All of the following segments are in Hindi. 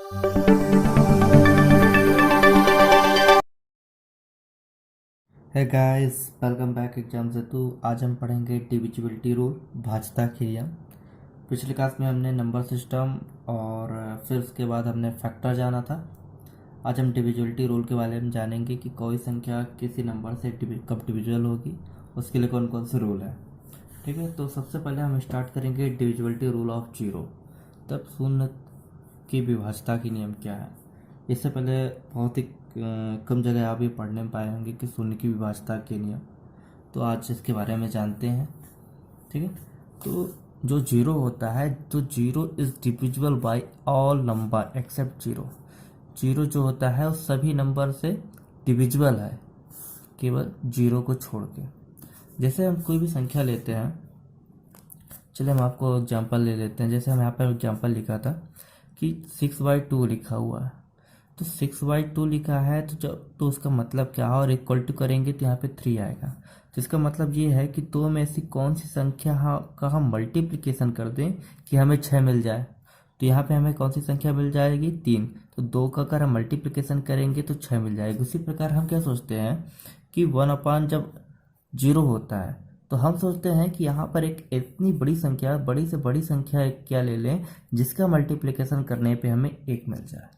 है गाइस, वेलकम बैक एग्जाम से। तो आज हम पढ़ेंगे डिविजिबिलिटी रूल, भाज्यता क्रिया। पिछले क्लास में हमने नंबर सिस्टम और फिर उसके बाद हमने फैक्टर जाना था। आज हम डिविजिबिलिटी रूल के बारे में जानेंगे कि कोई संख्या किसी नंबर से कब डिविजिबल होगी, उसके लिए कौन कौन से रूल है। ठीक है, तो सबसे पहले हम स्टार्ट करेंगे डिविजिबिलिटी रूल ऑफ जीरो। तब शून्य की विभाज्यता के नियम क्या है। इससे पहले बहुत ही कम जगह आप ये पढ़ने में पाए होंगे कि शून्य की विभाज्यता के नियम। तो आज इसके बारे में जानते हैं। ठीक है, तो जो जीरो होता है, तो zero is divisible by all number except zero. Zero जो होता है वो सभी नंबर से डिविजिबल है, केवल जीरो को छोड़ के। जैसे हम कोई भी संख्या लेते हैं, चलिए हम आपको एग्जांपल ले लेते हैं। जैसे हम यहाँ पर एग्जांपल लिखा था कि 6/2 लिखा हुआ है, तो 6/2 लिखा है, तो उसका मतलब क्या है, और इक्वल टू करेंगे तो यहाँ पे 3 आएगा। तो इसका मतलब ये है कि दो में ऐसी कौन सी संख्या का हम मल्टीप्लिकेशन कर दें कि हमें 6 मिल जाए। तो यहाँ पे हमें कौन सी संख्या मिल जाएगी, 3। तो 2 का अगर हम मल्टीप्लिकेशन करेंगे तो 6 मिल जाएगी। उसी प्रकार हम क्या सोचते हैं कि 1/, जब जीरो होता है तो हम सोचते हैं कि यहाँ पर एक इतनी बड़ी संख्या, बड़ी से बड़ी संख्या क्या ले लें जिसका मल्टीप्लिकेशन करने पे हमें 1 मिल जाए।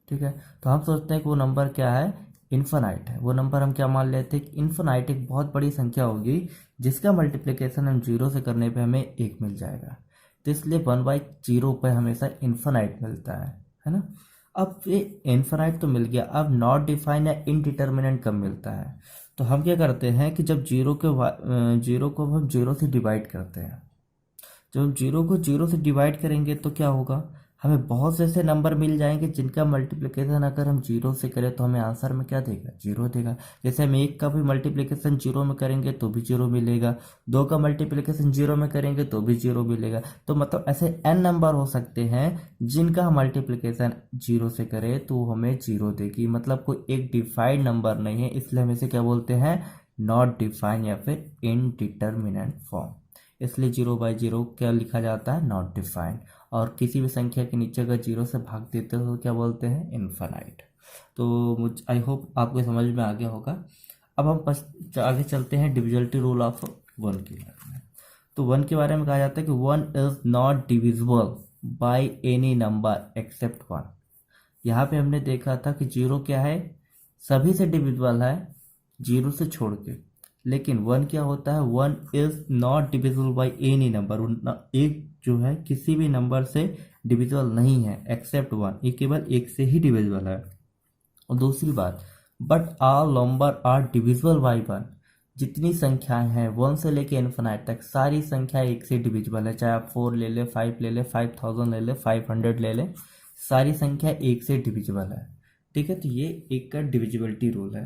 ठीक है, तो हम सोचते हैं कि वो नंबर क्या है, इन्फिनाइट है। वो नंबर हम क्या मान लेते हैं कि इन्फिनाइट एक बहुत बड़ी संख्या होगी जिसका मल्टीप्लिकेशन हम जीरो से करने पे हमें 1 मिल जाएगा। तो इसलिए 1/0 पर हमेशा इन्फिनाइट मिलता है ना। अब ये इन्फिनाइट तो मिल गया, अब नॉट डिफाइन या इनडिटर्मिनेंट कब मिलता है। तो हम क्या करते हैं कि जब जीरो को हम जीरो से डिवाइड करते हैं। जब हम जीरो को जीरो से डिवाइड करेंगे तो क्या होगा, हमें बहुत से ऐसे नंबर मिल जाएंगे जिनका मल्टीप्लिकेशन अगर हम जीरो से करें तो हमें आंसर में क्या देगा, जीरो देगा। जैसे हम 1 का भी मल्टीप्लिकेशन जीरो में करेंगे तो भी जीरो मिलेगा, 2 का मल्टीप्लिकेशन जीरो में करेंगे तो भी जीरो मिलेगा। तो मतलब ऐसे n नंबर हो सकते हैं जिनका हम मल्टीप्लिकेशन जीरो से करें तो हमें जीरो देगी। मतलब कोई एक डिफाइंड नंबर नहीं है, इसलिए हम इसे क्या बोलते हैं, नॉट डिफाइंड या फिर इनडिटर्मिनेंट फॉर्म। इसलिए 0/0 क्या लिखा जाता है, नॉट डिफाइंड। और किसी भी संख्या के नीचे अगर जीरो से भाग देते हो तो क्या बोलते हैं, इनफाइनाइट। तो आई होप आपको समझ में आ गया होगा। अब हम आगे चलते हैं डिविजिबिलिटी रूल ऑफ वन के बारे में। तो वन के बारे में कहा जाता है कि one is not divisible by any number except one. यहाँ पे हमने देखा था कि जीरो क्या है, सभी से डिविजिबल है जीरो से छोड़ के। लेकिन वन क्या होता है, one is not divisible by any number. एक जो है किसी भी नंबर से डिविजिबल नहीं है एक्सेप्ट वन, ये केवल एक से ही डिविजिबल है। और दूसरी बात, but all number are divisible by one. जितनी संख्याएं हैं वन से लेके इन्फिनाइट तक सारी संख्या एक से डिविजिबल है। चाहे आप 4 ले ले, 5 ले ले, 5000 ले ले, 500 ले ले, सारी संख्या एक से डिविजिबल है। ठीक है, तो ये एक का डिविजिबिलिटी रूल है।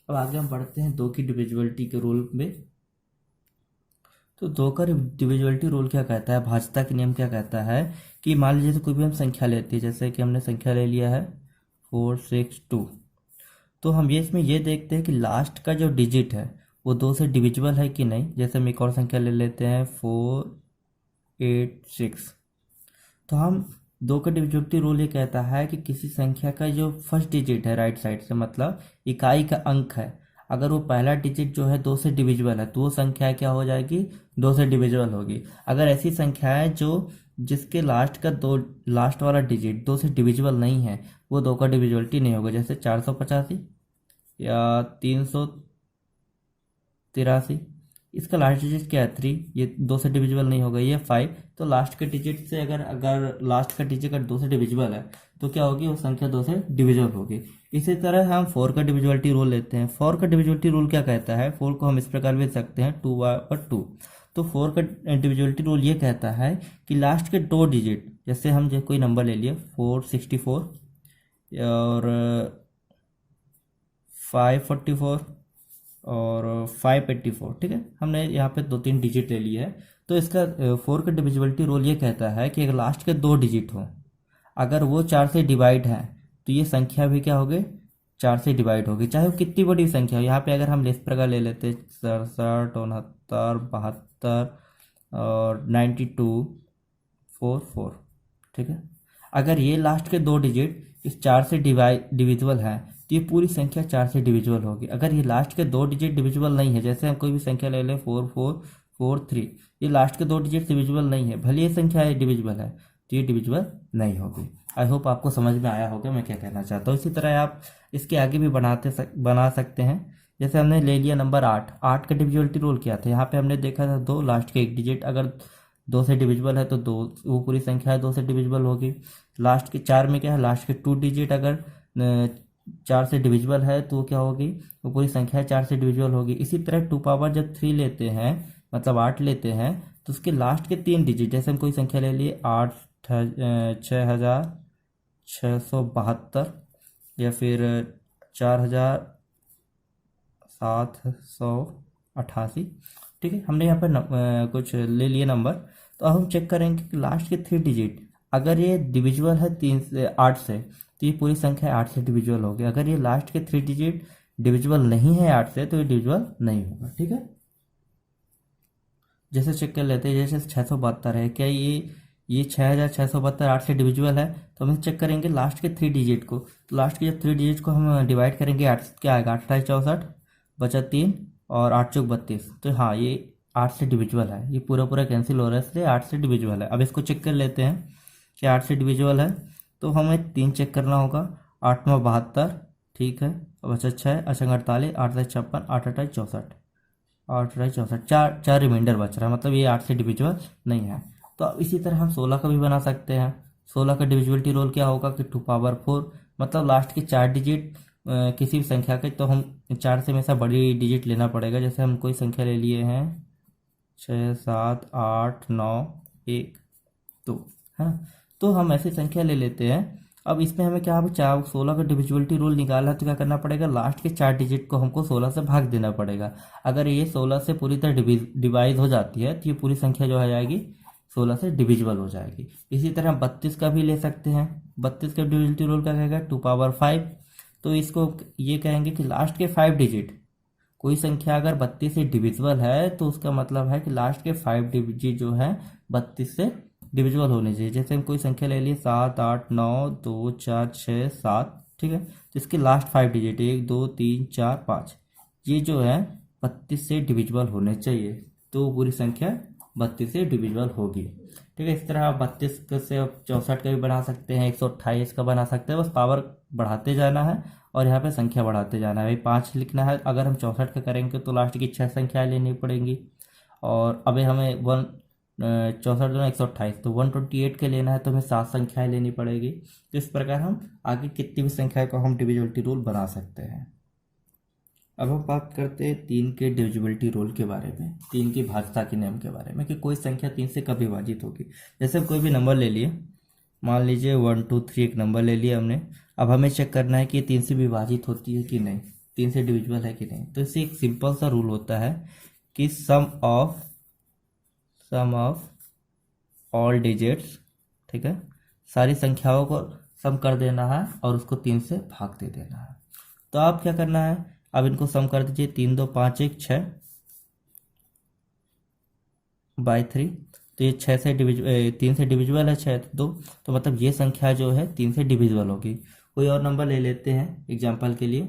अब आगे हम बढ़ते हैं दो की डिविजिबिलिटी के रूल में। तो दो का डिविजिबिलिटी रूल क्या कहता है, भाज्यता के नियम क्या कहता है कि मान लीजिए तो कोई भी हम संख्या लेते हैं, जैसे कि हमने संख्या ले लिया है 462। तो हम इसमें ये देखते हैं कि लास्ट का जो डिजिट है वो 2 से डिविजिबल है कि नहीं। जैसे हम एक और संख्या ले लेते हैं 486। तो हम दो का डिविजिबिलिटी रूल ये कहता है कि किसी संख्या का जो फर्स्ट डिजिट है राइट साइड से, मतलब इकाई का अंक है, अगर वो पहला डिजिट जो है 2 से डिविजिबल है तो वो संख्या क्या हो जाएगी, 2 से डिविजिबल होगी। अगर ऐसी संख्या है जो जिसके लास्ट वाला डिजिट 2 से डिविजिबल नहीं है, वो 2 का डिविजिबिलिटी नहीं होगा। जैसे 485 या 383, इसका लास्ट डिजिट क्या है, 3, ये 2 से डिविजिबल नहीं होगा। ये 5, तो लास्ट के डिजिट से अगर लास्ट का डिजिट अगर 2 से डिविजिबल है तो क्या होगी, वो संख्या 2 से डिविजिबल होगी। इसी तरह हम 4 का डिविजिबिलिटी रूल लेते हैं। 4 का डिविजिबिलिटी रूल क्या कहता है, 4 को हम इस प्रकार लिख सकते हैं 2/2। तो 4 का डिविजिबिलिटी रूल ये कहता है कि लास्ट के 2 डिजिट, जैसे हम जो कोई नंबर ले लिए 464 और 544 और 584, ठीक है, हमने यहाँ पे 2-3 डिजिट ले लिए है। तो इसका 4 का डिविजिबिलिटी रूल ये कहता है कि अगर लास्ट के 2 डिजिट हो, अगर वो 4 से डिवाइड है तो ये संख्या भी क्या होगी, 4 से डिवाइड होगी, चाहे वो कितनी बड़ी संख्या हो। यहाँ पे अगर हम इस प्रकार ले लेते 67, 69, 72 और 92, 44, ठीक है। अगर ये लास्ट के 2 डिजिट इस 4 से डिविजिबल है तो ये पूरी संख्या 4 से डिविजिबल होगी। अगर ये लास्ट के 2 डिजिट डिविजिबल नहीं है, जैसे हम कोई भी संख्या ले लें 4443, ये लास्ट के 2 डिजिट डिविजिबल नहीं है, भले ये संख्या डिविजिबल है तो ये डिविजिबल नहीं होगी। आई होप आपको समझ में आया होगा मैं क्या कहना चाहता हूँ। इसी तरह आप इसके आगे भी बना सकते हैं। जैसे हमने ले लिया नंबर 8 का डिविजिबिलिटी रूल क्या था, यहाँ पे हमने देखा था 2 लास्ट के 1 डिजिट अगर 2 से डिविजिबल है तो 2 वो पूरी संख्या है 2 से डिविजिबल होगी। लास्ट के 4 में क्या है, लास्ट के 2 डिजिट अगर 4 से डिविजिबल है तो क्या होगी, वो पूरी संख्या 4 से डिविजिबल होगी। इसी तरह 2 पावर जब 3 लेते हैं मतलब 8 लेते हैं तो उसके लास्ट के 3 डिजिट, जैसे हम कोई संख्या ले लिए 6672 या फिर 4788, ठीक है। हमने यहाँ पर कुछ ले लिए नंबर, तो अब हम चेक करेंगे कि लास्ट के 3 डिजिट अगर ये डिविजिबल है 8 से तो ये पूरी संख्या 8 से डिविजिबल होगी। अगर ये लास्ट के 3 डिजिट डिविजिबल नहीं है 8 से तो ये डिविजिबल नहीं होगा, ठीक है। जैसे चेक कर लेते हैं, जैसे 672 है, क्या ये 6672 8 से डिविजिबल है, तो हम चेक करेंगे लास्ट के 3 डिजिट को। तो लास्ट के 3 डिजिट को हम डिवाइड करेंगे 8 क्या आएगा, 28 64 बचा 3 और 8 चौक 32, तो हाँ ये 8 से डिविजिबल है। ये पूरा कैंसिल हो रहा है इसलिए 8 से डिविजिबल है। अब इसको चेक कर लेते हैं कि 8 से डिविजिबल है, तो हमें 3 चेक करना होगा, 8 में 72, ठीक है, अब अच्छा 6 अच्छा 48 8 56 8 28 64 8 28 64 4 रिमाइंडर बच रहा है, मतलब ये 8 से डिविजिबल नहीं है। तो अब इसी तरह हम 16 का भी बना सकते हैं। 16 का डिविजिबिलिटी रूल क्या होगा कि 2 पावर 4, मतलब लास्ट के 4 डिजिट किसी भी संख्या के, तो हम 4 से हमेशा बड़ी डिजिट लेना पड़ेगा। जैसे हम कोई संख्या ले लिए हैं 6 7 8 9 1 2, है ना, तो हम ऐसी संख्या ले लेते हैं। अब इसमें हमें क्या 16 का डिविजिबिलिटी रूल निकाला है तो क्या करना पड़ेगा, लास्ट के 4 डिजिट को हमको 16 से भाग देना पड़ेगा। अगर ये 16 से पूरी तरह डिवाइड हो जाती है तो ये पूरी संख्या जो है जाएगी 16 से डिविजिबल हो जाएगी। इसी तरह हम 32 का भी ले सकते हैं। 32 का डिविजिबिलिटी रूल क्या कहेगा, 2 पावर 5, तो इसको ये कहेंगे कि लास्ट के 5 डिजिट, कोई संख्या अगर 32 से डिविजिबल है तो उसका मतलब है कि लास्ट के 5 डिजिट जो है 32 से डिविजिबल होने चाहिए। जैसे हम कोई संख्या ले लिए 7 8 9 2 4 6 7, ठीक है, तो इसके लास्ट 5 डिजिट 1 2 3 4 5 ये जो है 32 से डिविजिबल होने चाहिए, तो पूरी संख्या 32 से डिविजिबल होगी, ठीक है। इस तरह आप 32 से आप 64 का भी बना सकते हैं, 128 का बना सकते हैं। बस पावर बढ़ाते जाना है और यहाँ पे संख्या बढ़ाते जाना है। भाई 5 लिखना है, अगर हम 64 का करेंगे तो लास्ट की 6 संख्याएं लेनी पड़ेंगी, और अभी हमें 64 जो 128, तो 128 के लेना है तो हमें 7 संख्याएं लेनी पड़ेगी। तो इस प्रकार हम आगे कितनी भी संख्या को हम डिविजिबिलिटी रूल बना सकते हैं। अब हम बात करते हैं 3 के डिविजिबिलिटी रूल के बारे में, 3 की भाज्यता के नियम के बारे में कि कोई संख्या 3 से कब विभाजित होगी। जैसे हम कोई भी नंबर ले लिए, मान लीजिए 1 2 3 एक नंबर ले लिया हमने। अब हमें चेक करना है कि 3 से विभाजित होती है कि नहीं, 3 से डिविजिबल है कि नहीं। तो इससे एक सिंपल सा रूल होता है कि सम ऑफ ऑल डिजिट्स, ठीक है, सारी संख्याओं को सम कर देना है और उसको 3 से भाग दे देना है। तो आप क्या करना है, अब इनको सम कर दीजिए, 3 2 5 1 6 बाई 3, तो ये 3 से डिविजिबल है 6 2, तो मतलब ये संख्या जो है 3 से डिविजिबल होगी। कोई और नंबर ले लेते हैं एग्जाम्पल के लिए।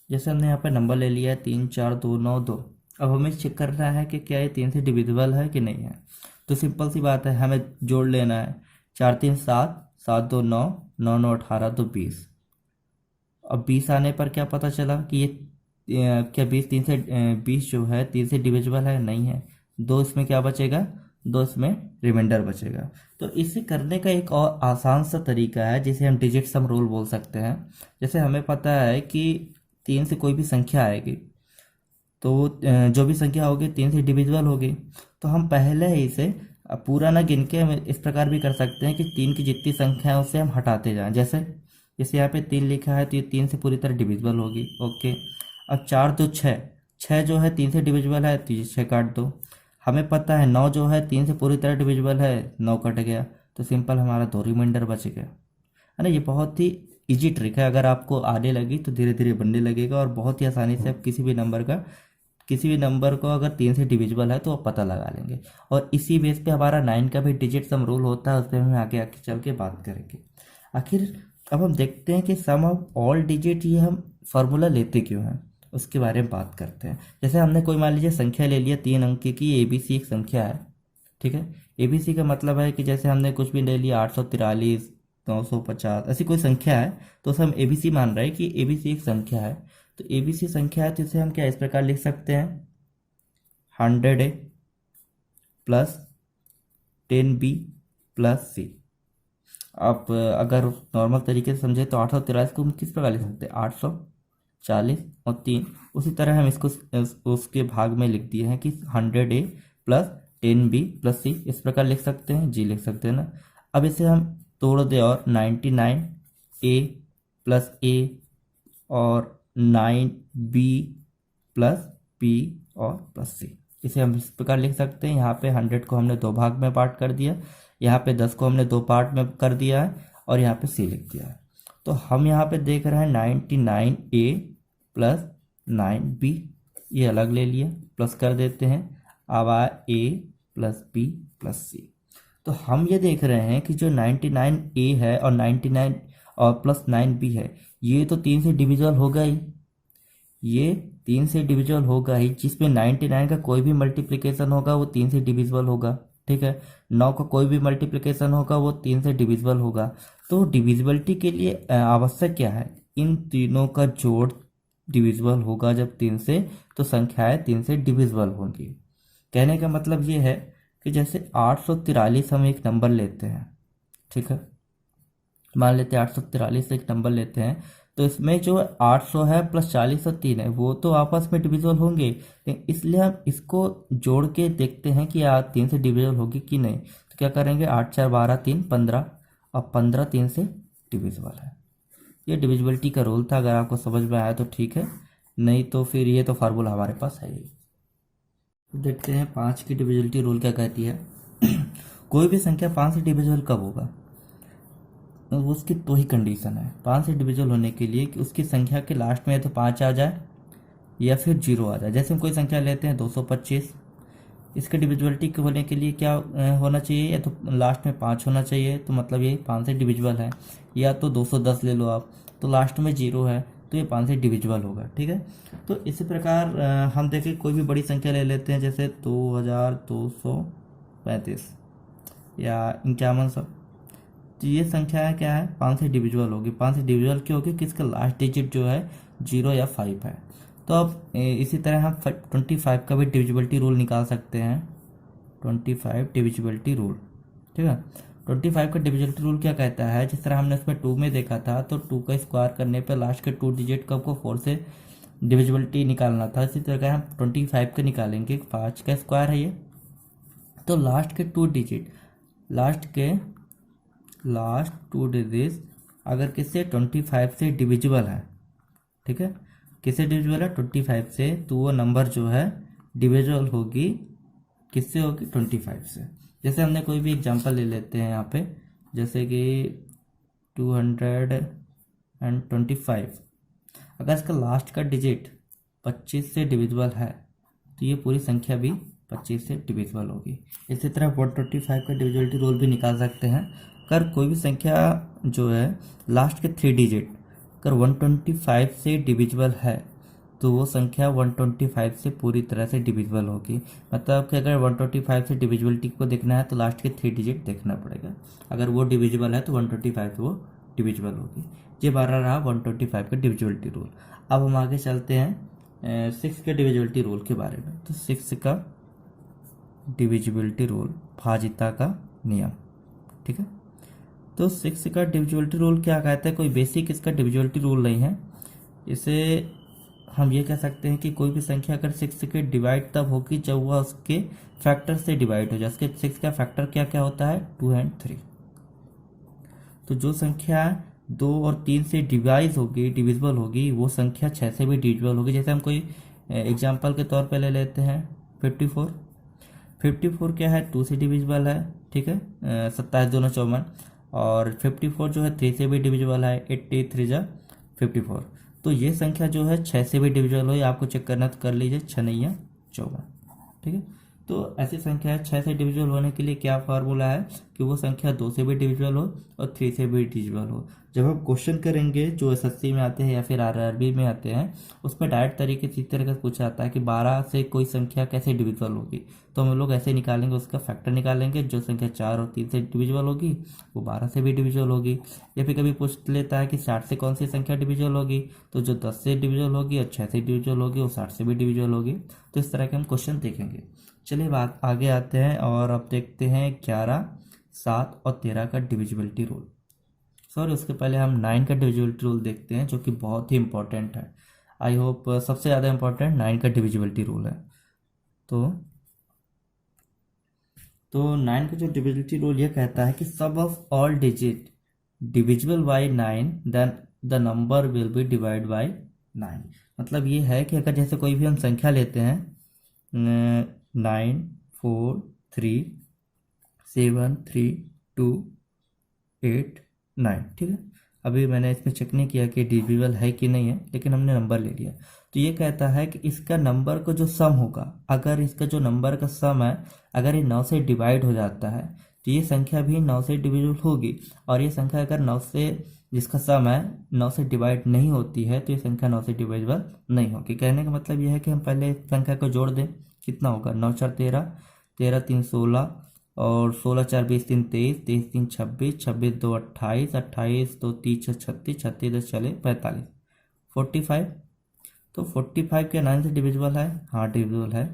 जैसे हमने यहाँ पर नंबर ले लिया है 3 4 2 9 2। अब हमें चेक करना है कि क्या ये 3 से डिविजिबल है कि नहीं है। तो सिंपल सी बात है, हमें जोड़ लेना है, 4 3 7 7 2 9 9 9 18 तो 20। अब 20 आने पर क्या पता चला कि ये क्या 20 जो है 3 से डिविजिबल है, नहीं है। 2 इसमें क्या बचेगा, 2 इसमें रिमाइंडर बचेगा। तो इसे करने का एक और आसान सा तरीका है जिसे हम डिजिट सम रूल बोल सकते हैं। जैसे हमें पता है कि 3 से कोई भी संख्या आएगी तो जो भी संख्या होगी 3 से डिविजिबल होगी, तो हम पहले ही इसे पूरा ना गिन के हम इस प्रकार भी कर सकते हैं कि 3 की जितनी संख्या है उसे हम हटाते जाएं। जैसे यहाँ पे 3 लिखा है तो ये 3 से पूरी तरह डिविजिबल होगी, ओके। अब 4 2 6 जो है 3 से डिविजिबल है तो ये 6 काट दो। हमें पता है 9 जो है 3 से पूरी तरह डिविजिबल है, 9 कट गया, तो सिंपल हमारा 2 रिमाइंडर बच गया, है ना। ये बहुत ही इजी ट्रिक है, अगर आपको आने लगी तो धीरे धीरे बनने लगेगा और बहुत ही आसानी से आप किसी भी नंबर का किसी भी नंबर को अगर 3 से डिविजिबल है तो आप पता लगा लेंगे। और इसी बेस पे हमारा 9 का भी डिजिट सम रूल होता है, उस पर हम आगे आगे चल के बात करेंगे। आखिर अब हम देखते हैं कि सम ऑफ ऑल डिजिट ये हम फार्मूला लेते क्यों हैं, उसके बारे में बात करते हैं। जैसे हमने कोई मान लीजिए संख्या ले लिया 3 अंक की, ABC एक संख्या है, ठीक है। ABC का मतलब है कि जैसे हमने कुछ भी ले लिया 843, 950, ऐसी कोई संख्या है तो उसे हम ABC मान रहे हैं कि ABC एक संख्या है। तो ABC संख्या है तो इसे हम क्या इस प्रकार लिख सकते हैं, 100A plus 10B plus C। आप अगर नॉर्मल तरीके से समझे तो 843 को हम किस प्रकार लिख सकते हैं, 840 और 3। उसी तरह हम इसको उसके भाग में लिख दिए हैं कि 100A plus 10B plus C, इस प्रकार लिख सकते हैं, जी लिख सकते हैं ना। अब इसे हम तोड़ दे और 99A प्लस A और 9B प्लस B और प्लस C, इसे हम इस प्रकार लिख सकते हैं। यहाँ पे 100 को हमने 2 भाग में पार्ट कर दिया, यहाँ पे 10 को हमने 2 पार्ट में कर दिया है और यहाँ पे C लिख दिया है। तो हम यहाँ पे देख रहे हैं 99A प्लस 9B, ये अलग ले लिया, प्लस कर देते हैं, अब आया A plus B plus C। तो हम ये देख रहे हैं कि जो 99A है और 99 और प्लस 9B है, ये तो 3 से डिविजिबल होगा ही, ये 3 से डिविजिबल होगा ही। जिसमें 99 का कोई भी मल्टीप्लिकेशन होगा वो 3 से डिविजिबल होगा, ठीक है। 9 का कोई भी मल्टीप्लिकेशन होगा वो 3 से डिविजिबल होगा। तो डिविजिबिलिटी के लिए आवश्यक क्या है, इन तीनों का जोड़ डिविजिबल होगा जब 3 से, तो संख्याएं 3 से डिविजिबल होंगी। कहने का मतलब ये है कि जैसे 843 हम एक नंबर लेते हैं, ठीक है, मान लेते हैं 843 एक नंबर लेते हैं, तो इसमें जो 800 है प्लस 40 और 3 है वो तो आपस में डिविजिबल होंगे, लेकिन इसलिए हम इसको जोड़ के देखते हैं कि 3 से डिविजिबल होगी कि नहीं। तो क्या करेंगे, 8 4 12 3 15, अब 15 3 से डिविजिबल है। ये डिविजिबिलिटी का रूल था, अगर आपको समझ में आया तो ठीक है, नहीं तो फिर ये तो फार्मूला हमारे पास है ही। देखते हैं 5 की डिविजिबिलिटी रूल क्या कहती है। कोई भी संख्या 5 से डिविजिबल कब होगा, उसकी दो ही कंडीशन है 5 से डिविजिबल होने के लिए, कि उसकी संख्या के लास्ट में या तो 5 आ जाए या फिर 0 आ जाए। जैसे हम कोई संख्या लेते हैं 225, इसके डिविजिबिलिटी होने के लिए क्या होना चाहिए, या तो लास्ट में 5 होना चाहिए, तो मतलब ये 5 से डिविजिबल है। या तो 210 ले लो आप, तो लास्ट में 0 है तो ये 5 से डिविजिबल होगा, ठीक है। तो इसी प्रकार हम देखें कोई भी बड़ी संख्या ले लेते हैं, जैसे 2235 या 5100, तो ये संख्या क्या है, 5 से डिविजिबल होगी। 5 से डिविजिबल क्यों होगी, कि इसका लास्ट डिजिट जो है 0 या 5 है। तो अब इसी तरह हम 25 का भी डिविजिबिलिटी रूल निकाल सकते हैं, 25 डिविजिबिलिटी रूल, ठीक है। 25 का डिविजिबिलिटी रूल क्या कहता है, जिस तरह हमने उसमें 2 में देखा था, तो 2 का स्क्वायर करने पर लास्ट के 2 डिजिट का आपको 4 से डिविजिबिलिटी निकालना था। इसी तरह हम 25 का निकालेंगे, 5 का स्क्वायर है ये, तो लास्ट के 2 डिजिट, लास्ट 2 डिजिट अगर किससे 25 से डिविजिबल है, ठीक है, किससे डिविजिबल है 25 से, तो वो नंबर जो है डिविजिबल होगी किससे, होगी 25 से। जैसे हमने कोई भी एग्जांपल ले लेते हैं यहाँ पे, जैसे कि 225, अगर इसका लास्ट का डिजिट 25 से डिविजिबल है तो ये पूरी संख्या भी 25 से डिविजिबल होगी। इसी तरह 125 का डिविजिबिलिटी रूल भी निकाल सकते हैं। अगर कोई भी संख्या जो है लास्ट के 3 डिजिट अगर 125 से डिविजिबल है तो वो संख्या 125 से पूरी तरह से डिविजिबल होगी। मतलब कि अगर 125 से डिविजिबिलिटी को देखना है तो लास्ट के 3 डिजिट देखना पड़ेगा, अगर वो डिविजिबल है तो 125 से वो डिविजिबल होगी। ये 12 रहा 125 का डिविजिबिलिटी रूल। अब हम आगे चलते हैं 6 के डिविजिबिलिटी रूल के बारे में। तो 6 का डिविजिबिलिटी रूल, भाज्यता का नियम, ठीक है। तो 6 का डिविजिबिलिटी रूल क्या कहता है, कोई बेसिक इसका डिविजिबिलिटी रूल नहीं है। इसे हम ये कह सकते हैं कि कोई भी संख्या अगर 6 के डिवाइड तब होगी जब वह उसके फैक्टर से डिवाइड हो जाए। उसके 6 का फैक्टर क्या क्या होता है, 2 और 3। तो जो संख्या 2 और 3 से डिवाइड होगी, डिविजिबल होगी, वो संख्या 6 से भी डिविजिबल होगी। जैसे हम कोई एग्जाम्पल के तौर पे ले लेते हैं 54। 54 क्या है, 2 से डिविजिबल है, ठीक है, 27 दूना 54। और 54 जो है 3 से भी डिविजिबल है, 83 जा 54। तो ये संख्या जो है 6 से भी डिविजिबल हो, आपको चेक करना तो कर लीजिए, 6 नहीं है 14, ठीक है। तो ऐसी संख्या है 6 से डिविजिबल होने के लिए क्या फार्मूला है कि वो संख्या 2 से भी डिविजिबल हो और 3 से भी डिविजिबल हो। जब हम क्वेश्चन करेंगे जो एसएससी में आते हैं या फिर आरआरबी में आते हैं, उसमें डायरेक्ट तरीके से इस तरह का पूछा जाता है कि 12 से कोई संख्या कैसे डिविजिबल होगी, तो हम लोग ऐसे निकालेंगे, उसका फैक्टर निकालेंगे, जो संख्या 4 और 3 से डिविजिबल होगी वो 12 से भी डिविजिबल होगी। या फिर कभी पूछ लेता है कि 60 से कौन सी संख्या डिविजिबल होगी, तो जो 10 से डिविजिबल होगी और 6 से डिविजिबल होगी वो 60 से भी डिविजिबल होगी। तो इस तरह के हम क्वेश्चन देखेंगे। चलिए बात आगे आते हैं और अब देखते हैं 11, 7 और 13 का डिविजिबिलिटी रूल। सॉरी, उसके पहले हम 9 का डिविजिबिलिटी रूल देखते हैं, जो कि बहुत ही इंपॉर्टेंट है। आई होप सबसे ज़्यादा इंपॉर्टेंट 9 का डिविजिबिलिटी रूल है। तो 9 का जो डिविजिबिलिटी रूल ये कहता है कि sum of all digit divisible by 9 then the number will be divide by 9। मतलब ये है कि अगर जैसे कोई भी हम संख्या लेते हैं 9, 4, 3, 7, 3, 2, 8, 9, ठीक है। अभी मैंने इसमें चेक नहीं किया कि डिविजिबल है कि नहीं है, लेकिन हमने नंबर ले लिया। तो ये कहता है कि इसका नंबर को जो सम होगा, अगर इसका जो नंबर का सम है अगर ये 9 से डिवाइड हो जाता है तो ये संख्या भी 9 से डिविजिबल होगी। और ये संख्या अगर 9 से, जिसका सम है 9 से डिवाइड नहीं होती है, तो ये संख्या 9 से डिविजिबल नहीं होगी। कहने का मतलब ये है कि हम पहले संख्या को जोड़ दें, कितना होगा 9 4 13, 13 3 16 और 16 4 20 3 23, 23 3 26, 26 2 28, 28 2 3 6 36, 36 10 चले 45, 45। तो 45 क्या 9 से डिविजिबल है? हाँ डिविजिबल है,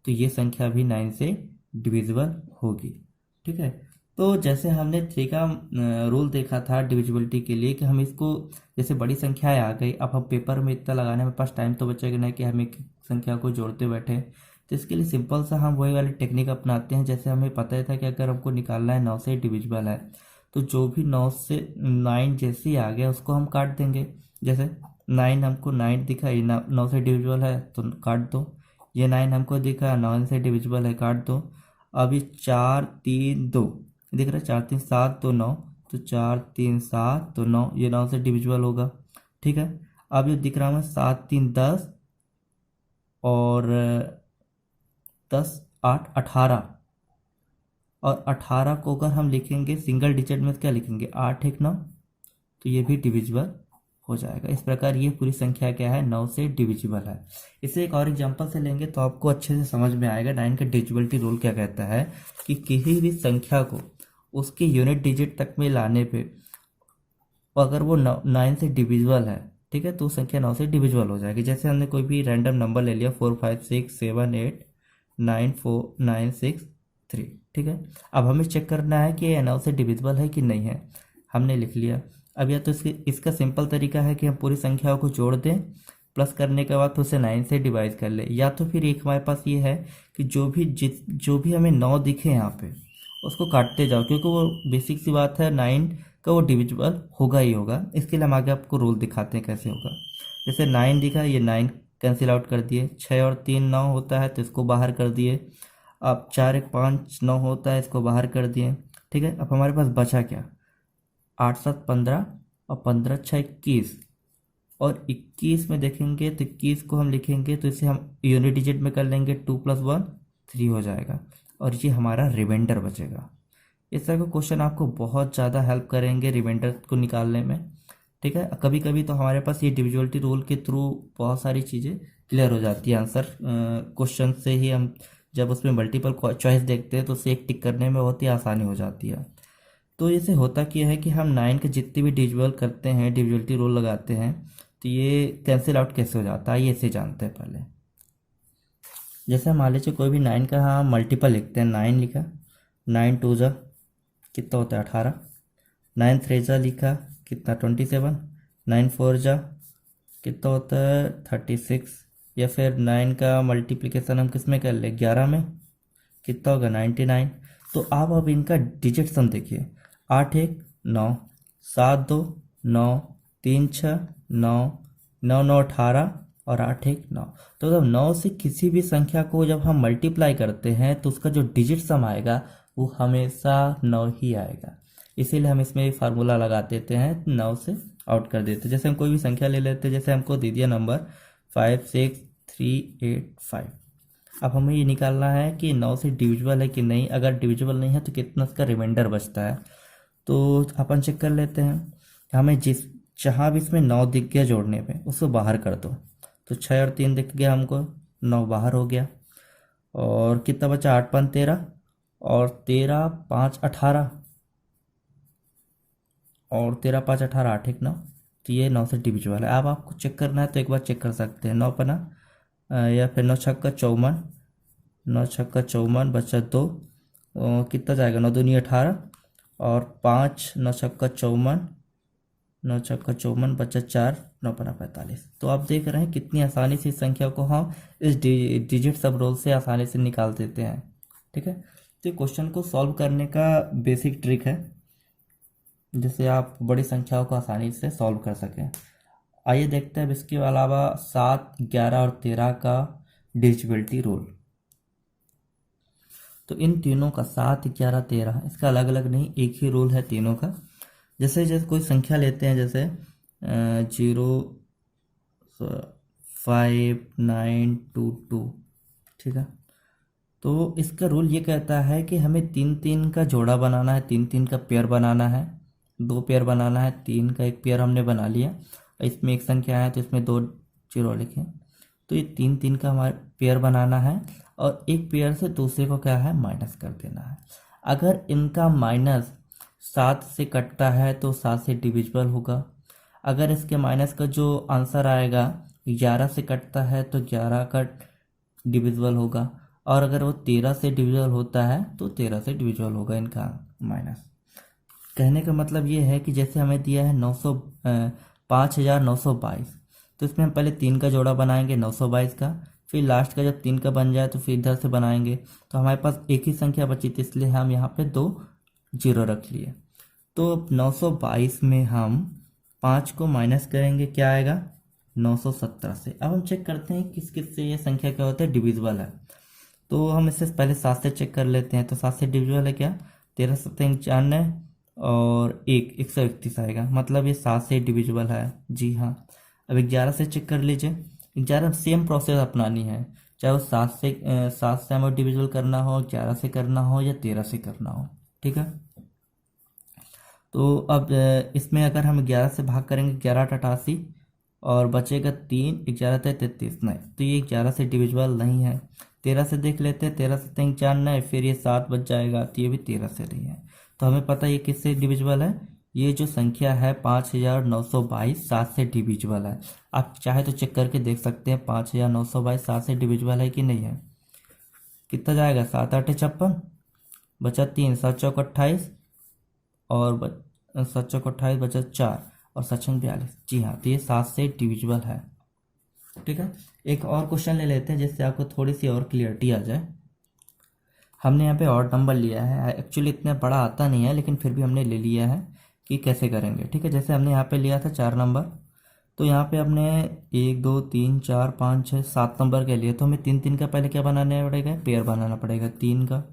तो ये संख्या भी 9 से डिविजिबल होगी, ठीक है। तो जैसे हमने 3 का रूल देखा था डिविजिबिलिटी के लिए कि हम इसको, जैसे बड़ी संख्याएं आ गई, अब हम पेपर में इतना लगाने में पास टाइम तो बचेगा नहीं कि हम एक संख्या को जोड़ते बैठे। तो इसके लिए सिंपल सा हम वही वाली टेक्निक अपनाते हैं। जैसे हमें पता ही था कि अगर हमको निकालना है 9 से डिविजिबल है, तो जो भी 9 से 9 जैसे ही आ गया उसको हम काट देंगे। जैसे 9 हमको 9 दिखा, ये 9 से डिविजिबल है तो काट दो। ये 9 हमको दिखा 9 से डिविजिबल है, काट दो। अभी 4 3 2 दिख रहा है, 4 3 7 तो 9, तो 4 3 7 तो 9, ये 9 से डिविजिबल होगा, ठीक है। अब ये दिख रहा है 7 3 10 और 10 8 18, और 18 को अगर हम लिखेंगे सिंगल डिजिट में तो क्या लिखेंगे 8 1 9, तो ये भी डिविजिबल हो जाएगा। इस प्रकार ये पूरी संख्या क्या है 9 से डिविजिबल है। इसे एक और एग्जांपल से लेंगे तो आपको अच्छे से समझ में आएगा 9 का डिविजिबिलिटी रूल क्या कहता है कि किसी भी संख्या को उसके यूनिट डिजिट तक में लाने पे अगर वो 9 से डिविजिबल है, ठीक है, तो संख्या 9 से डिविजिबल हो जाएगी। जैसे हमने कोई भी रैंडम नंबर ले लिया 4 5 6 7 8 9 4 9 6 3, ठीक है। अब हमें चेक करना है कि ये 9 से डिविजिबल है कि नहीं है। हमने लिख लिया। अब या तो इसका सिंपल तरीका है कि हम पूरी संख्याओं को जोड़ दें, प्लस करने के बाद तो उसे 9 से डिवाइड कर ले, या तो फिर एक हमारे पास ये है कि जो भी हमें 9 दिखे यहाँ पे उसको काटते जाओ, क्योंकि वो बेसिक सी बात है 9 का वो डिविजिबल होगा ही होगा। इसके लिए हम आगे आपको रूल दिखाते हैं कैसे होगा। जैसे 9 दिखा, ये 9 कैंसिल आउट कर दिए, 6 और 3 9 होता है तो इसको बाहर कर दिए। अब 4 1 5 9 होता है, इसको बाहर कर दिए, ठीक है। अब हमारे पास बचा क्या 8 7 15 और 15 6 21, और 21 में देखेंगे तो 21 को हम लिखेंगे तो इसे हम यूनिट डिजिट में कर लेंगे, 2 + 1 3 हो जाएगा, और ये हमारा रिमाइंडर बचेगा। इस तरह के क्वेश्चन आपको बहुत ज़्यादा हेल्प करेंगे रिमाइंडर को निकालने में, ठीक है। कभी कभी तो हमारे पास ये डिविजिबिलिटी रूल के थ्रू बहुत सारी चीज़ें क्लियर हो जाती है। आंसर क्वेश्चन से ही हम जब उसमें मल्टीपल चॉइस देखते हैं तो उसे एक टिक करने में बहुत ही आसानी हो जाती है। तो इसे होता क्या है कि हम 9 के जितने भी डिविजिबल करते हैं, डिविजिबिलिटी रूल लगाते हैं, तो ये कैंसिल आउट कैसे हो जाता है ये इसे जानते हैं पहले। जैसे हम मान लीजिए कोई भी 9 का हम मल्टीपल लिखते हैं, 9 लिखा, 9 2 जा कितना होता है 18, 9 3 जा लिखा कितना 27, 9 4 जा कितना होता है 36, या फिर 9 का मल्टीप्लिकेशन हम किस में कर ले 11 में, कितना होगा 99। तो आप अब इनका डिजिट सम देखिए, 8 1 9, 7 2 9, 3 6 9, 9 9 18 और 8 1 9। तो जब 9 से किसी भी संख्या को जब हम मल्टीप्लाई करते हैं तो उसका जो डिजिट सम आएगा वो हमेशा 9 ही आएगा। इसीलिए हम इसमें फार्मूला लगा देते हैं, 9 से आउट कर देते हैं। जैसे हम कोई भी संख्या ले लेते हैं, जैसे हमको दे दिया नंबर 56385। अब हमें ये निकालना है कि 9 से डिविजिबल है कि नहीं। अगर डिविजिबल नहीं है तो कितना उसका रिमाइंडर बचता है, तो अपन चेक कर लेते हैं। हमें जहाँ भी इसमें 9 दिख गया जोड़ने पे, उसको बाहर कर दो। तो 6 और 3 दिख गया हमको, 9 बाहर हो गया। और कितना बचा, 8 5 13 और 13 5 18 और 13 5 18 8 1 9। तो ये 9 से डिविजिबल है। अब आपको चेक करना है तो एक बार चेक कर सकते हैं। 9 पना या फिर 9 छक्का 54, 9 छक्का 54 बचा 2, कितना जाएगा, 9 दूनी 18 और 5 9 छक्का 54, 9 छक्का 54 बचा 4, 9 पना 45। तो आप देख रहे हैं कितनी आसानी से इस संख्या को हम इस डिजिट सब रोल से आसानी से निकाल देते हैं। ठीक है, तो ये क्वेश्चन को सॉल्व करने का बेसिक ट्रिक है, जिससे आप बड़ी संख्याओं को आसानी से सॉल्व कर सकें। आइए देखते हैं अब इसके अलावा 7, 11 और 13 का डिविजिबिलिटी रूल। तो इन तीनों का 7, 11, 13 इसका अलग अलग नहीं, एक ही रूल है तीनों का। जैसे जैसे कोई संख्या लेते हैं, जैसे 0 5 9 2 2, ठीक है। तो इसका रूल ये कहता है कि हमें 3 3 का जोड़ा बनाना है, 3 3 का पेयर बनाना है, 2 पेयर बनाना है, 3 का एक पेयर हमने बना लिया। इसमें एक संख्या है तो इसमें 2 0 लिखें। तो ये 3 3 का हमारे पेयर बनाना है और एक पेयर से दूसरे को क्या है, माइनस कर देना है। अगर इनका माइनस 7 से कटता है तो 7 से डिविजिबल होगा। अगर इसके माइनस का जो आंसर आएगा 11 से कटता है तो 11 का डिविजिबल होगा। और अगर वो 13 से डिविजिबल होता है तो 13 से डिविजिबल होगा इनका माइनस। कहने का मतलब ये है कि जैसे हमें दिया है 5922, तो इसमें हम पहले 3 का जोड़ा बनाएंगे 922 का, फिर लास्ट का जब 3 का बन जाए तो फिर इधर से बनाएंगे। तो हमारे पास एक ही संख्या बची थी, इसलिए हम यहाँ पे 2 0 रख लिए। तो 922 में हम 5 को माइनस करेंगे, क्या आएगा, 917 से। अब हम चेक करते हैं किस किस से ये संख्या क्या होता है, डिविजिबल है। तो हम इससे पहले 7 से चेक कर लेते हैं। तो 7 से डिविजिबल है क्या, 13 7 95 और 131 आएगा, मतलब ये 7 से डिविजिबल है। जी हाँ। अब 11 से चेक कर लीजिए। 11 सेम प्रोसेस अपनानी है, चाहे वो 7 से हमें डिविजिबल करना हो, 11 से करना हो या 13 से करना हो। ठीक है, तो अब इसमें अगर हम 11 से भाग करेंगे, 11 88 और बचेगा 3, 11 33, नहीं तो ये 11 से डिविजिबल नहीं है। 13 से देख लेते हैं, 13 से 3 94, फिर ये 7 बच जाएगा, तो ये भी 13 से नहीं है। तो हमें पता है ये किससे डिविजिबल है, ये जो संख्या है 5922 7 से डिविजिबल है। आप चाहे तो चेक करके देख सकते हैं 5922 7 से डिविजिबल है कि नहीं है। कितना जाएगा, 7 8 56 बचा 3, 7 चौक 28 और 7 चौक 28 बचा 4 और 7 छंग 42। जी हाँ, तो ये 7 से डिविजिबल है। ठीक है, एक और क्वेश्चन ले लेते हैं जिससे आपको थोड़ी सी और क्लियरिटी आ जाए। हमने यहाँ पे ऑड नंबर लिया है, एक्चुअली इतना बड़ा आता नहीं है, लेकिन फिर भी हमने ले लिया है कि कैसे करेंगे। ठीक है, जैसे हमने यहाँ पे लिया था 4 नंबर, तो यहाँ पे हमने 1 2 3 4 5 6 7 नंबर के लिए, तो हमें 3 3 का पहले क्या बनाना पड़ेगा, पेयर बनाना पड़ेगा 3 का।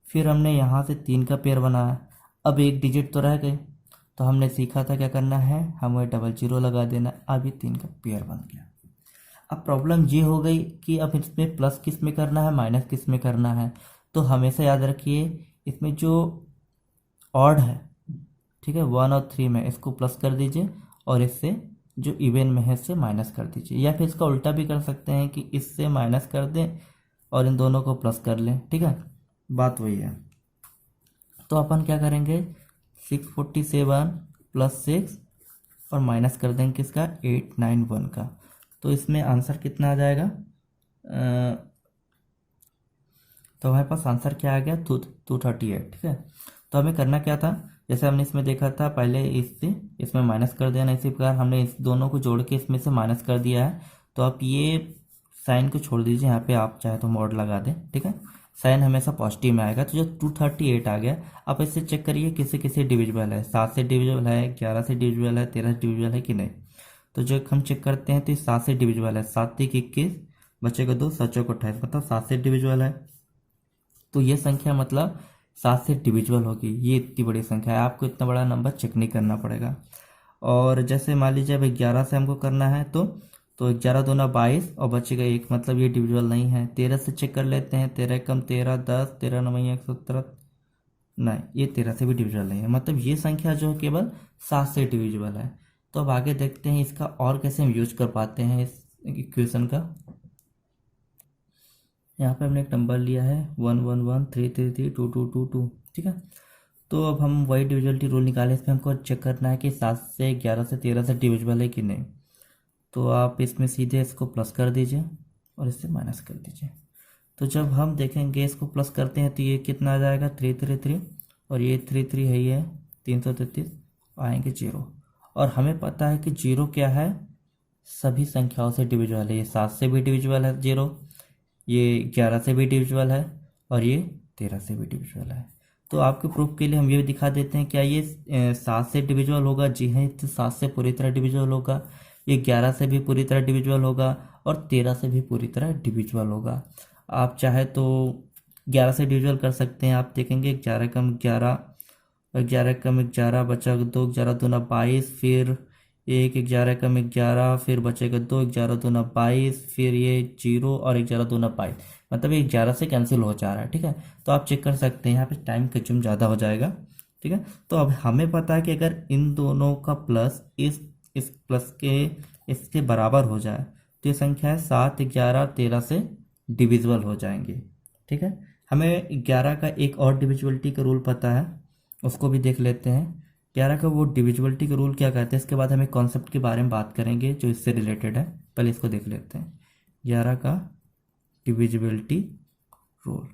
फिर हमने यहाँ से 3 का पेयर बनाया। अब एक डिजिट तो रह गए, तो हमने सीखा था क्या करना है, हमें डबल 0 लगा देना। अब ये 3 का पेयर बन गया। अब प्रॉब्लम ये हो गई कि अब इसमें प्लस किस में करना है, माइनस किस में करना है। तो हमेशा याद रखिए, इसमें जो ऑड है, ठीक है, 1 और 3 में इसको प्लस कर दीजिए और इससे जो इवन में है इससे माइनस कर दीजिए। या फिर इसका उल्टा भी कर सकते हैं कि इससे माइनस कर दें और इन दोनों को प्लस कर लें। ठीक है, बात वही है। तो अपन क्या करेंगे, 647 प्लस 6 और माइनस कर देंगे किसका, 891 का। तो इसमें आंसर कितना आ जाएगा, तो हमारे पास आंसर क्या आ गया, 238। ठीक है, तो हमें करना क्या था, जैसे हमने इसमें देखा था पहले इससे इसमें माइनस कर देना, इसी प्रकार हमने इस दोनों को जोड़ के इसमें से माइनस कर दिया है। तो आप ये साइन को छोड़ दीजिए, यहाँ पे आप चाहे तो मॉड लगा दें। ठीक है, साइन हमेशा पॉजिटिव में आएगा। तो जो 238 आ गया, आप इससे चेक करिए किसी किसी डिविजिबल है, 7 से डिविजिबल है, 11 से डिविजिबल है, 13 से डिविजिबल है कि नहीं। तो जो हम चेक करते हैं तो ये 7 से डिविजिबल है, 7 3 21 बचेगा 2, 7 चौक 28, मतलब 7 से डिविजिबल है। तो ये संख्या मतलब 7 से डिविजिबल होगी। ये इतनी बड़ी संख्या है, आपको इतना बड़ा नंबर चेक नहीं करना पड़ेगा। और जैसे मान लीजिए अब 11 से हमको करना है तो 11 दूना 22 और बचेगा 1, मतलब ये डिविजिबल नहीं है। 13 से चेक कर लेते हैं, 13 कम 13 10, 13 9 17, नहीं ये 13 से भी डिविजिबल नहीं है, मतलब ये संख्या जो है केवल 7 से डिविजिबल है। तो अब आगे देखते हैं इसका और कैसे हम यूज कर पाते हैं इस इक्वेशन का। यहाँ पे हमने एक नंबर लिया है 1 1 1 3 3 3 2 2 2 2, ठीक है। तो अब हम वही डिविजिबिलिटी रूल निकाले, इसमें हमको चेक करना है कि 7 से 11 से 13 से डिविजिबल है कि नहीं। तो आप इसमें सीधे इसको प्लस कर दीजिए और इससे माइनस कर दीजिए। तो जब हम देखेंगे इसको प्लस करते हैं तो ये कितना आ जाएगा 333, और ये 33 है, ये 333 आएंगे 0। और हमें पता है कि 0 क्या है, सभी संख्याओं से डिविजिबल है। ये 7 से भी डिविजिबल है 0, ये 11 से भी डिविजिबल है, और ये 13 से भी डिविजिबल है। तो आपके प्रूफ के लिए हम ये दिखा देते हैं, क्या ये 7 से डिविजिबल होगा? जी हाँ, तो 7 से पूरी तरह डिविजिबल होगा। ये 11 से भी पूरी तरह डिविजिबल होगा, और 13 से भी पूरी तरह डिविजिबल होगा। आप चाहे तो 11 से डिविजिबल कर सकते हैं। आप देखेंगे 11 कम 11, 11 कम 11 बचा 2, 11 दूना 22, फिर 1, 11 कम 11, फिर बचेगा 2, 11 दूना 22, फिर ये 0 और 11 दूना 22, मतलब ये 11 से कैंसिल हो जा रहा है, ठीक है। तो आप चेक कर सकते हैं, यहाँ पे टाइम कंज्यूम ज़्यादा हो जाएगा, ठीक है। तो अब हमें पता है कि अगर इन दोनों का प्लस इस प्लस के इसके बराबर हो जाए तो ये संख्या है 7, 11, 13 से डिविजिबल हो जाएंगे, ठीक है। हमें 11 का एक और डिविजिबिलिटी का रूल पता है, उसको भी देख लेते हैं। 11 का वो डिविजिबिलिटी का रूल क्या कहते हैं, इसके बाद हमें कॉन्सेप्ट के बारे में बात करेंगे जो इससे रिलेटेड है। पहले इसको देख लेते हैं। 11 का डिविजिबिलिटी रूल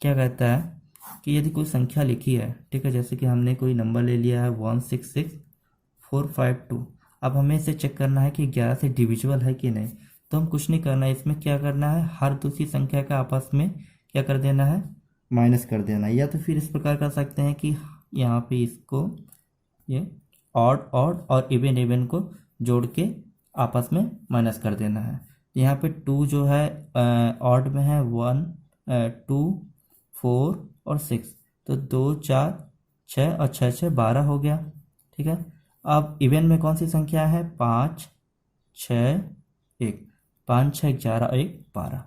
क्या कहता है कि यदि कोई संख्या लिखी है, ठीक है, जैसे कि हमने कोई नंबर ले लिया है 166452। अब हमें इसे चेक करना है कि 11 से डिविजिबल है कि नहीं। तो हम कुछ नहीं करना है, इसमें क्या करना है, हर दूसरी संख्या का आपस में क्या कर देना है, माइनस कर देना है। या तो फिर इस प्रकार कर सकते हैं कि यहाँ पे इसको ये ऑड ऑड और इवन इवन को जोड़ के आपस में माइनस कर देना है। यहाँ पे 2 जो है ऑड में है 1 2 4 और 6, तो 2 4 6 और 6 6 12 हो गया, ठीक है। अब इवन में कौन सी संख्या है, 5 6 1, 5 6 11 1 12,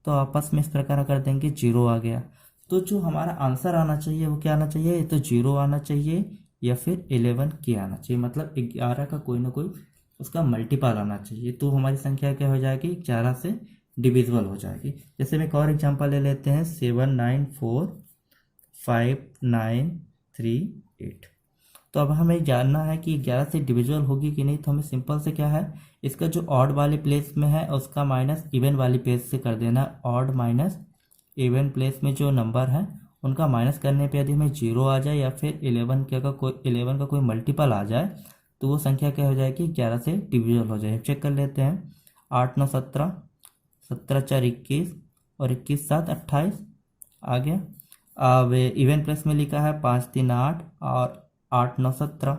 तो आपस में इस प्रकार कर देंगे 0 आ गया। तो जो हमारा आंसर आना चाहिए वो क्या आना चाहिए, तो 0 आना चाहिए या फिर 11 के आना चाहिए, मतलब 11 का कोई ना कोई उसका मल्टीपल आना चाहिए। तो हमारी संख्या क्या हो जाएगी, 11 से डिविजिबल हो जाएगी। जैसे मैं एक और एग्जांपल ले लेते हैं 7945938। तो अब हमें जानना है कि 11 से डिविजिबल होगी कि नहीं। तो हमें सिंपल से क्या है, इसका जो ऑड वाले प्लेस में है उसका माइनस इवन वाली प्लेस से कर देना। ऑड माइनस इवन प्लेस में जो नंबर है उनका माइनस करने पे यदि हमें 0 आ जाए या फिर 11 का कोई मल्टीपल आ जाए तो वो संख्या क्या हो जाएगी, 11 से डिविजिबल हो जाए। चेक कर लेते हैं 8 9 17, 17 4 21 और 21 7 28 आ गया। अब इवन प्लेस में लिखा है 5 3 8 और 8 9 17,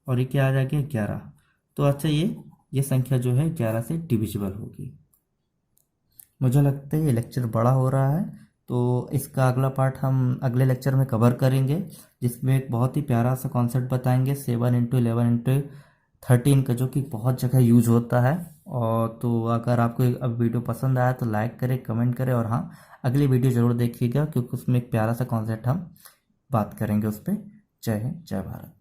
और ये क्या आ जाएगा 11। तो अच्छा ये संख्या जो है 11 से डिविजिबल होगी। मुझे लगता है ये लेक्चर बड़ा हो रहा है, तो इसका अगला पार्ट हम अगले लेक्चर में कवर करेंगे, जिसमें एक बहुत ही प्यारा सा कॉन्सेप्ट बताएंगे 7 × 11 × 13 का, जो कि बहुत जगह यूज होता है। और तो अगर आपको अब वीडियो पसंद आया तो लाइक करें, कमेंट करें, और हाँ, अगली वीडियो ज़रूर देखिएगा क्योंकि उसमें एक प्यारा सा कॉन्सेप्ट हम बात करेंगे उस पर। जय हिंद, जय भारत।